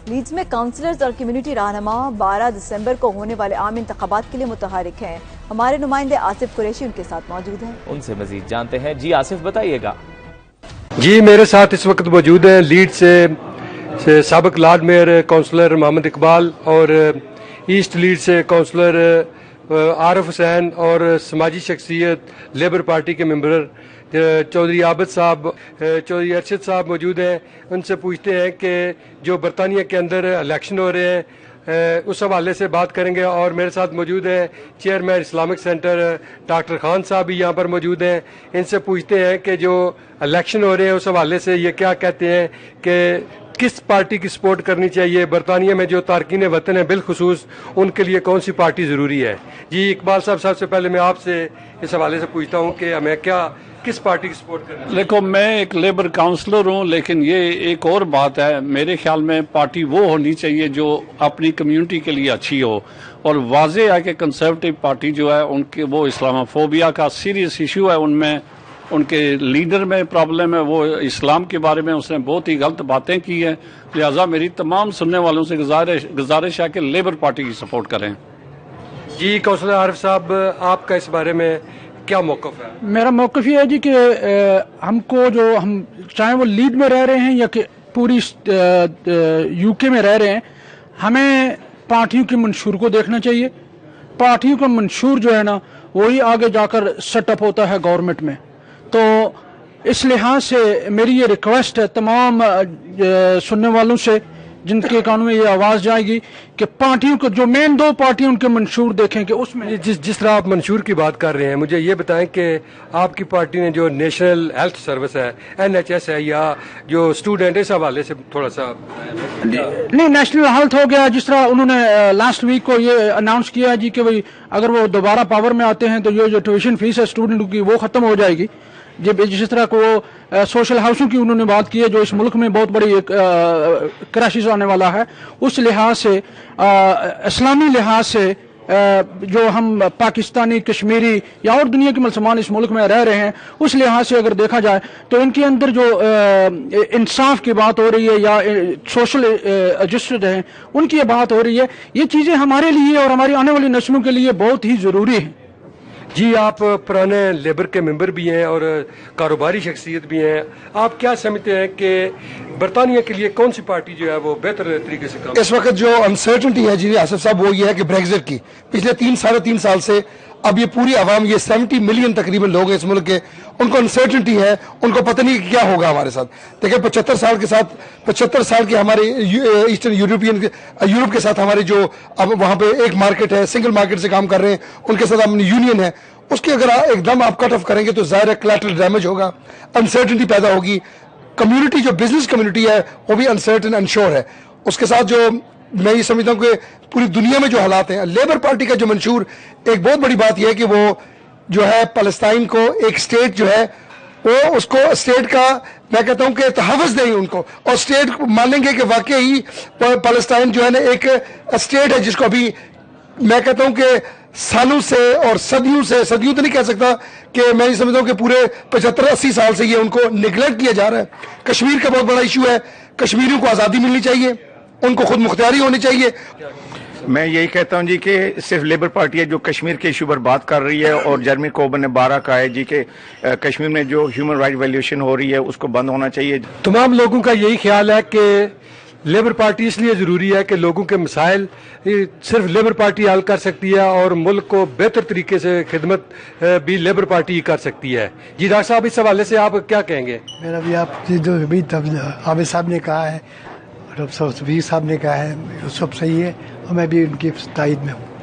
Leads میں counsellors اور community رہنما 12 دسمبر کو ہونے والے عام انتخابات کے لیے متحرک ہیں۔ ہمارے نمائندے آصف قریشی ان کے ساتھ موجود ہیں، ان سے مزید جانتے ہیں۔ جی آصف بتائیے گا۔ جی میرے ساتھ اس وقت موجود ہیں لیڈ سے سابق لارڈ میئر کونسلر محمد اقبال اور ایسٹ لیڈ سے کونسلر عارف حسین اور سماجی شخصیت لیبر پارٹی کے ممبر چودھری عابد صاحب، چودھری ارشد صاحب موجود ہیں۔ ان سے پوچھتے ہیں کہ جو برطانیہ کے اندر الیکشن ہو رہے ہیں اس حوالے سے بات کریں گے، اور میرے ساتھ موجود ہیں chairman Islamic centre doctor Khan صاحب بھی یہاں پر موجود ہیں۔ ان سے پوچھتے ہیں کہ جو الیکشن ہو رہے ہیں اس حوالے سے یہ کیا کہتے ہیں کہ کس پارٹی کی سپورٹ کرنی چاہیے، برطانیہ میں جو تارکین وطن ہیں بالخصوص ان کے لیے کون سی پارٹی ضروری ہے۔ جی اقبال صاحب، سب سے پہلے میں آپ سے اس حوالے سے پوچھتا ہوں کہ ہمیں کس پارٹی کی سپورٹ کرنا چاہیے؟ دیکھو، میں ایک لیبر کاؤنسلر ہوں، لیکن یہ ایک اور بات ہے، میرے خیال میں پارٹی وہ ہونی چاہیے جو اپنی کمیونٹی کے لیے اچھی ہو، اور واضح ہے کہ کنسرویٹو پارٹی جو ہے ان کے وہ اسلام فوبیا کا سیریس ایشو ہے، ان میں ان کے لیڈر میں پرابلم ہے، وہ اسلام کے بارے میں اس نے بہت ہی غلط باتیں کی ہیں، لہذا میری تمام سننے والوں سے گزارش ہے کہ لیبر پارٹی کی سپورٹ کریں۔ جی کونسلر عارف صاحب، آپ کا اس بارے میں کیا موقف ہے؟ میرا موقف یہ ہے جی کہ ہم کو جو ہم چاہے وہ لیڈ میں رہ رہے ہیں یا کہ پوری یو کے میں رہ رہے ہیں، ہمیں پارٹیوں کے منشور کو دیکھنا چاہیے۔ پارٹیوں کا منشور جو ہے نا وہی آگے جا کر سیٹ اپ ہوتا ہے گورنمنٹ میں، تو اس لحاظ سے میری یہ ریکویسٹ ہے تمام سننے والوں سے جن کے کانوں میں یہ آواز جائے گی کہ پارٹیوں کو جو مین دو پارٹیوں ان کے منشور دیکھیں کہ اس میں جس طرح آپ منشور کی بات کر رہے ہیں، مجھے یہ بتائیں کہ آپ کی پارٹی نے جو نیشنل ہیلتھ سروس ہے NHS ہے یا جو اسٹوڈنٹ، اس حوالے سے تھوڑا سا نہیں، نیشنل ہیلتھ ہو گیا، جس طرح انہوں نے لاسٹ ویک کو یہ اناؤنس کیا جی کہ بھئی اگر وہ دوبارہ پاور میں آتے ہیں تو یہ جو ٹیوشن فیس ہے اسٹوڈنٹ کی وہ ختم ہو جائے گی۔ جس طرح کو سوشل ہاؤسنگ کی انہوں نے بات کی ہے جو اس ملک میں بہت بڑی ایک کرائسس آنے والا ہے، اس لحاظ سے اسلامی لحاظ سے جو ہم پاکستانی، کشمیری یا اور دنیا کے مسلمان اس ملک میں رہ رہے ہیں، اس لحاظ سے اگر دیکھا جائے تو ان کے اندر جو انصاف کی بات ہو رہی ہے یا سوشل ایڈجسٹڈ ہیں ان کی بات ہو رہی ہے، یہ چیزیں ہمارے لیے اور ہماری آنے والی نسلوں کے لیے بہت ہی ضروری ہیں۔ جی آپ پرانے لیبر کے ممبر بھی ہیں اور کاروباری شخصیت بھی ہیں، آپ کیا سمجھتے ہیں کہ برطانیہ کے لیے کون سی پارٹی جو ہے وہ بہتر طریقے سے کام؟ اس وقت جو انسرٹنٹی ہے جی آصف صاحب، وہ یہ ہے کہ بریگزٹ کی پچھلے ساڑھے تین سال سے اب یہ پوری عوام، یہ 70 ملین تقریباً لوگ ہیں اس ملک کے، ان کو انسرٹنٹی ہے، ان کو پتہ نہیں کیا ہوگا ہمارے ساتھ۔ دیکھیں 75 سال کے ہمارے ایسٹرن یورپ کے ساتھ ہمارے جو اب وہاں پہ ایک مارکیٹ ہے، سنگل مارکیٹ سے کام کر رہے ہیں، ان کے ساتھ اپنی یونین ہے، اس کے اگر ایک دم آپ کٹ آف کریں گے تو ظاہر ہے کلیٹرل ڈیمیج ہوگا، انسرٹنٹی پیدا ہوگی، کمیونٹی جو بزنس کمیونٹی ہے وہ بھی انسرٹن انشور ہے۔ اس کے ساتھ جو میں یہ سمجھتا ہوں کہ پوری دنیا میں جو حالات ہیں، لیبر پارٹی کا جو منشور، ایک بہت بڑی بات یہ ہے کہ وہ جو ہے فلسطین کو ایک اسٹیٹ جو ہے وہ اس کو اسٹیٹ کا میں کہتا ہوں کہ تحفظ دیں ان کو، اور اسٹیٹ مان لیں گے کہ واقعی فلسطین جو ہے نا ایک اسٹیٹ ہے جس کو ابھی میں کہتا ہوں کہ سالوں سے اور صدیوں تو نہیں کہہ سکتا کہ میں یہ سمجھتا ہوں کہ پورے 75-80 سال سے یہ ان کو نگلیکٹ کیا جا رہا ہے۔ کشمیر کا بہت بڑا ایشو ہے، کشمیریوں کو آزادی ملنی چاہیے، ان کو خود مختاری ہونی چاہیے۔ میں یہی کہتا ہوں جی کہ صرف لیبر پارٹی ہے جو کشمیر کے ایشو پر بات کر رہی ہے، اور جرمی کوربن نے 12 کہا ہے جی کہ کشمیر میں جو ہیومن رائٹ ویلیوشن ہو رہی ہے اس کو بند ہونا چاہیے۔ تمام لوگوں کا یہی خیال ہے کہ لیبر پارٹی اس لیے ضروری ہے کہ لوگوں کے مسائل صرف لیبر پارٹی حل کر سکتی ہے، اور ملک کو بہتر طریقے سے خدمت بھی لیبر پارٹی ہی کر سکتی ہے۔ جی ڈاکٹر صاحب، اس حوالے سے آپ کیا کہیں گے؟ میرا بھی آپ جو ابھی عابد صاحب نے کہا ہے، ڈاکٹر صاحب نے کہا ہے، سب صحیح ہے، اور میں بھی ان کی تائید میں ہوں۔